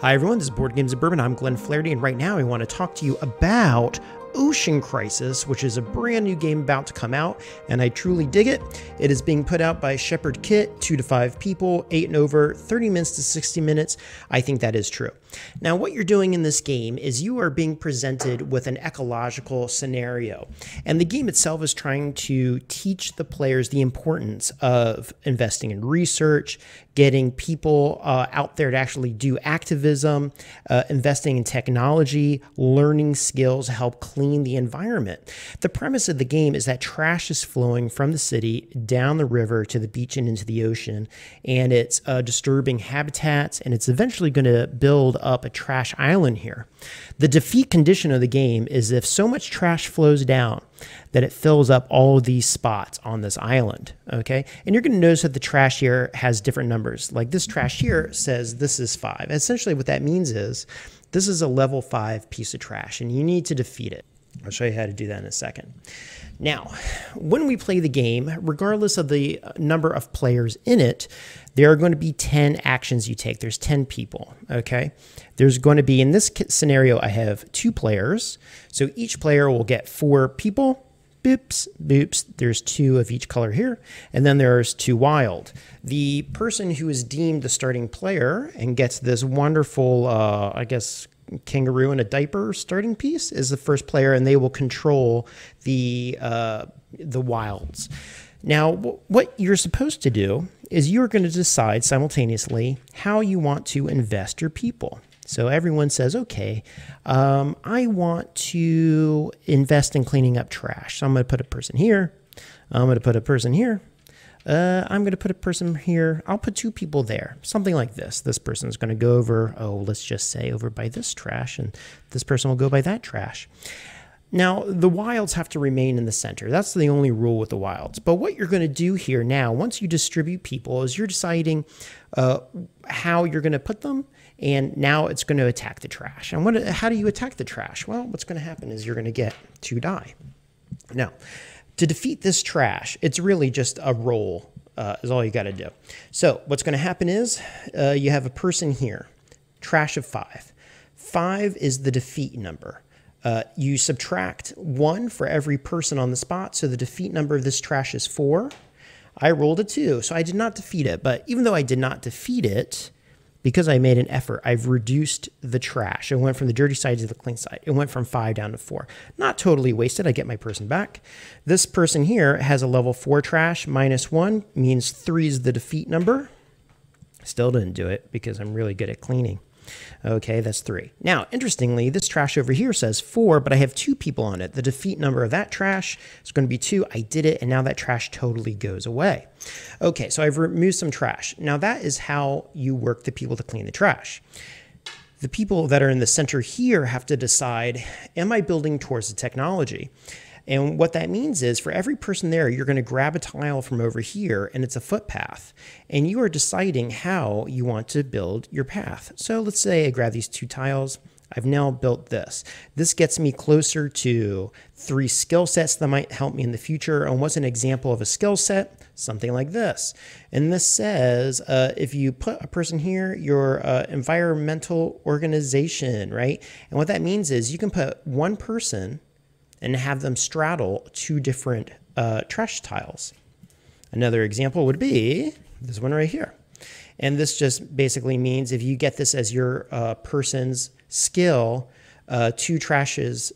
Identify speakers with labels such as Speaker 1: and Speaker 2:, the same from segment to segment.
Speaker 1: Hi everyone, this is Board Games of Bourbon. I'm Glenn Flaherty, and right now I want to talk to you about Ocean Crisis, which is a brand new game about to come out, and I truly dig it. It is being put out by Shepherd Kit, 2 to 5 people, 8 and over, 30 minutes to 60 minutes. I think that is true. Now, what you're doing in this game is you are being presented with an ecological scenario, and the game itself is trying to teach the players the importance of investing in research, getting people out there to actually do activism, investing in technology, learning skills to help clean the environment. The premise of the game is that trash is flowing from the city down the river to the beach and into the ocean, and it's disturbing habitats, and it's eventually going to build up a trash island here. The defeat condition of the game is if so much trash flows down that it fills up all of these spots on this island, okay? And you're going to notice that the trash here has different numbers. Like this trash here says this is 5. Essentially what that means is this is a level 5 piece of trash, and you need to defeat it. I'll show you how to do that in a second. Now, when we play the game, regardless of the number of players in it, there are going to be 10 actions you take. There's 10 people, okay? There's going to be, in this scenario, I have 2 players. So each player will get 4 people. Boops, boops. There's 2 of each color here. And then there's 2 wild. The person who is deemed the starting player and gets this wonderful, I guess, kangaroo in a diaper starting piece is the first player, and they will control the wilds. Now, what you're supposed to do is you're going to decide simultaneously how you want to invest your people. So everyone says, okay, I want to invest in cleaning up trash. So I'm going to put a person here. I'm going to put a person here. I'm going to put a person here. I'll put 2 people there, something like this. This person's going to go over, let's just say over by this trash, and this person will go by that trash. Now, the wilds have to remain in the center. That's the only rule with the wilds. But what you're going to do here now, once you distribute people, is you're deciding how you're going to put them, and now it's going to attack the trash. And how do you attack the trash? Well, what's going to happen is you're going to get 2 die. Now, to defeat this trash, it's really just a roll is all you got to do. So what's going to happen is you have a person here, trash of 5. 5 is the defeat number. You subtract 1 for every person on the spot, so the defeat number of this trash is 4. I rolled a 2, so I did not defeat it. But even though I did not defeat it, because I made an effort, I've reduced the trash. It went from the dirty side to the clean side. It went from 5 down to 4. Not totally wasted. I get my person back. This person here has a level 4 trash. -1 means 3 is the defeat number. Still didn't do it because I'm really good at cleaning. Okay, that's 3. Now, interestingly, this trash over here says 4, but I have 2 people on it. The defeat number of that trash is going to be 2. I did it, and now that trash totally goes away. Okay, so I've removed some trash. Now, that is how you work the people to clean the trash. The people that are in the center here have to decide, am I building towards the technology? And what that means is for every person there, you're going to grab a tile from over here, and it's a footpath. And you are deciding how you want to build your path. So let's say I grab these 2 tiles. I've now built this. This gets me closer to 3 skill sets that might help me in the future. And what's an example of a skill set? Something like this. And this says, if you put a person here, your environmental organization, right? And what that means is you can put 1 person and have them straddle 2 different trash tiles. Another example would be this one right here. And this just basically means if you get this as your person's skill, 2 trashes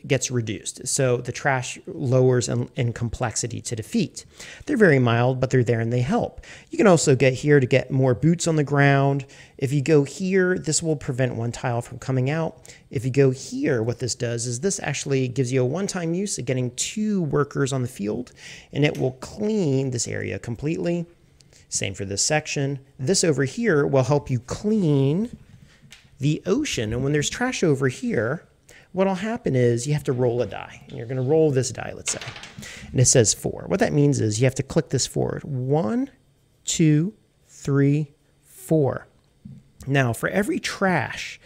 Speaker 1: gets reduced. So the trash lowers in complexity to defeat. They're very mild, but they're there and they help. You can also get here to get more boots on the ground. If you go here, this will prevent 1 tile from coming out. If you go here, what this does is this actually gives you a one-time use of getting 2 workers on the field, and it will clean this area completely. Same for this section. This over here will help you clean the ocean. And when there's trash over here, what'll happen is you have to roll a die. And you're going to roll this die, let's say. And it says 4. What that means is you have to click this forward. 1, 2, 3, 4. Now, for every trash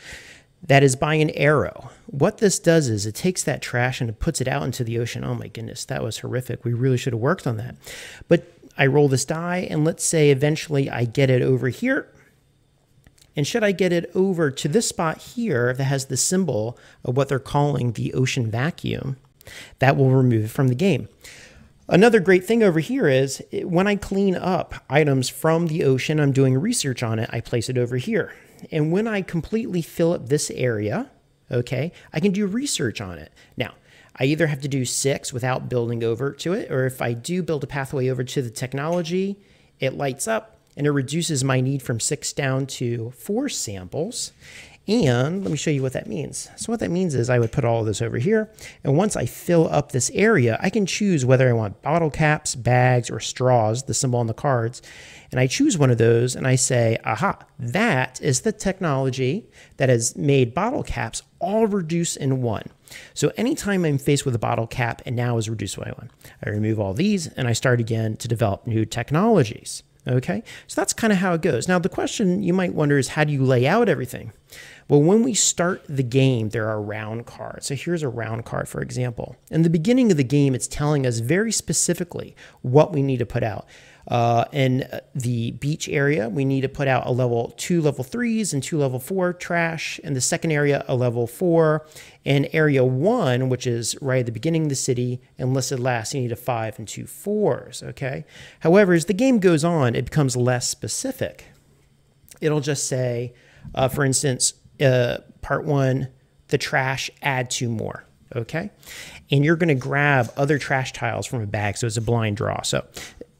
Speaker 1: that is by an arrow, what this does is it takes that trash and it puts it out into the ocean. Oh my goodness, that was horrific. We really should have worked on that. But I roll this die, and let's say eventually I get it over here. And should I get it over to this spot here that has the symbol of what they're calling the ocean vacuum, that will remove it from the game. Another great thing over here is when I clean up items from the ocean, I'm doing research on it, I place it over here. And when I completely fill up this area, okay, I can do research on it. Now, I either have to do 6 without building over to it, or if I do build a pathway over to the technology, it lights up and it reduces my need from 6 down to 4 samples. And let me show you what that means. So what that means is I would put all of this over here, and once I fill up this area, I can choose whether I want bottle caps, bags, or straws, the symbol on the cards. And I choose one of those and I say, aha, that is the technology that has made bottle caps all reduce in 1. So anytime I'm faced with a bottle cap and now is reduced by 1, I remove all these and I start again to develop new technologies. Okay, so that's kind of how it goes. Now, the question you might wonder is, how do you lay out everything? Well, when we start the game, there are round cards. So here's a round card, for example. In the beginning of the game, it's telling us very specifically what we need to put out. In the beach area, we need to put out a level 2 level 3s and 2 level 4 trash. In the second area, a level 4. In area 1, which is right at the beginning of the city, and listed last, you need a 5 and 2 4s, okay? However, as the game goes on, it becomes less specific. It'll just say, for instance, part 1, the trash, add 2 more, okay? And you're going to grab other trash tiles from a bag, so it's a blind draw. So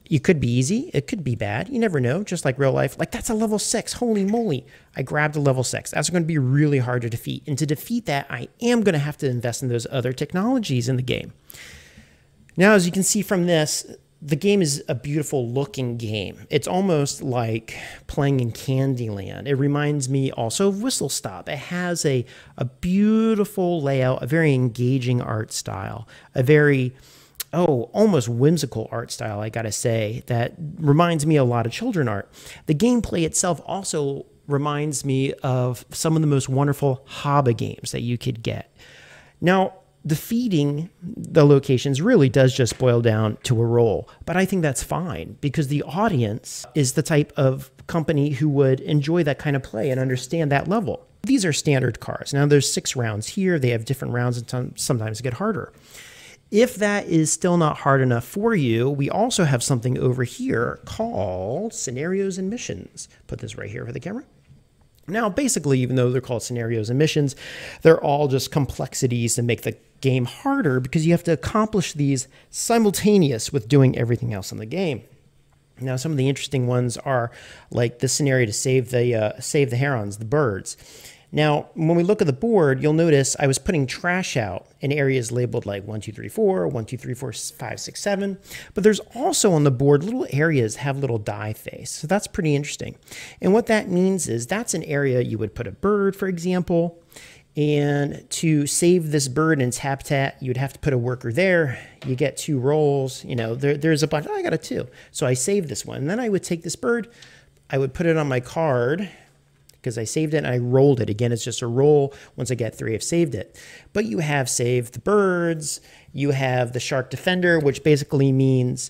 Speaker 1: it could be easy. It could be bad. You never know, just like real life. Like, that's a level 6. Holy moly. I grabbed a level 6. That's going to be really hard to defeat. And to defeat that, I am going to have to invest in those other technologies in the game. Now, as you can see from this, the game is a beautiful looking game. It's almost like playing in Candyland. It reminds me also of Whistle Stop. It has a beautiful layout, a very engaging art style, a very almost whimsical art style, I gotta say, that reminds me a lot of children art. The gameplay itself also reminds me of some of the most wonderful hobby games that you could get. Now, defeating the locations really does just boil down to a roll, but I think that's fine because the audience is the type of company who would enjoy that kind of play and understand that level. These are standard cards. Now, there's 6 rounds here. They have different rounds and sometimes get harder. If that is still not hard enough for you, we also have something over here called scenarios and missions. Put this right here for the camera. Now, basically, even though they're called scenarios and missions, they're all just complexities to make the game harder because you have to accomplish these simultaneous with doing everything else in the game. Now, some of the interesting ones are like this scenario to save the herons, the birds. Now, when we look at the board, you'll notice I was putting trash out in areas labeled like 1, 2, 3, 4, 1, 2, 3, 4, 5, 6, 7. But there's also on the board little areas have little die face. So that's pretty interesting. And what that means is that's an area you would put a bird, for example. And to save this bird in its habitat, you'd have to put a worker there. You get 2 rolls. You know, there's a bunch. Oh, I got a 2. So I saved this one. And then I would take this bird. I would put it on my card, because I saved it and I rolled it. Again, it's just a roll. Once I get 3, I've saved it. But you have saved the birds. You have the shark defender, which basically means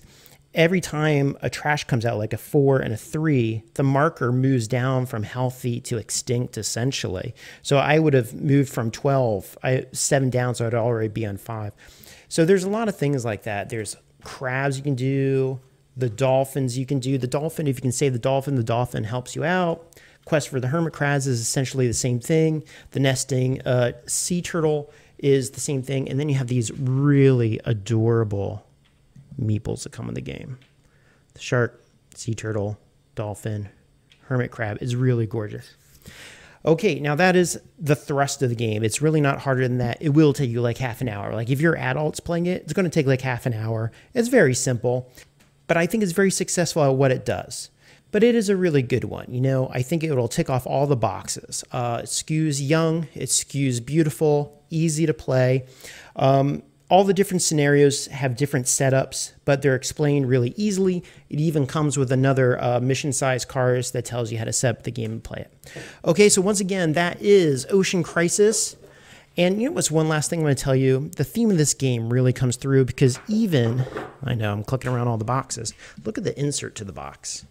Speaker 1: every time a trash comes out, like a 4 and a 3, the marker moves down from healthy to extinct, essentially. So I would have moved from 7 down, so I'd already be on 5. So there's a lot of things like that. There's crabs you can do. The dolphins you can do. The dolphin, if you can save the dolphin helps you out. Quest for the hermit crabs is essentially the same thing. The nesting sea turtle is the same thing. And then you have these really adorable meeples that come in the game. The shark, sea turtle, dolphin, hermit crab is really gorgeous. Okay, now that is the thrust of the game. It's really not harder than that. It will take you like half an hour. Like if you're adults playing it, it's going to take like half an hour. It's very simple, but I think it's very successful at what it does. But it is a really good one. You know, I think it will tick off all the boxes. It skews young, it skews beautiful, easy to play. All the different scenarios have different setups, but they're explained really easily. It even comes with another mission-sized card that tells you how to set up the game and play it. Okay, so once again, that is Ocean Crisis. And you know what's one last thing I'm going to tell you? The theme of this game really comes through because even, I know I'm clicking around all the boxes, look at the insert to the box.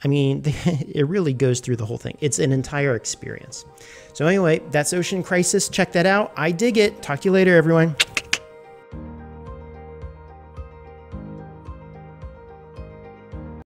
Speaker 1: I mean, it really goes through the whole thing. It's an entire experience. So anyway, that's Ocean Crisis. Check that out. I dig it. Talk to you later, everyone.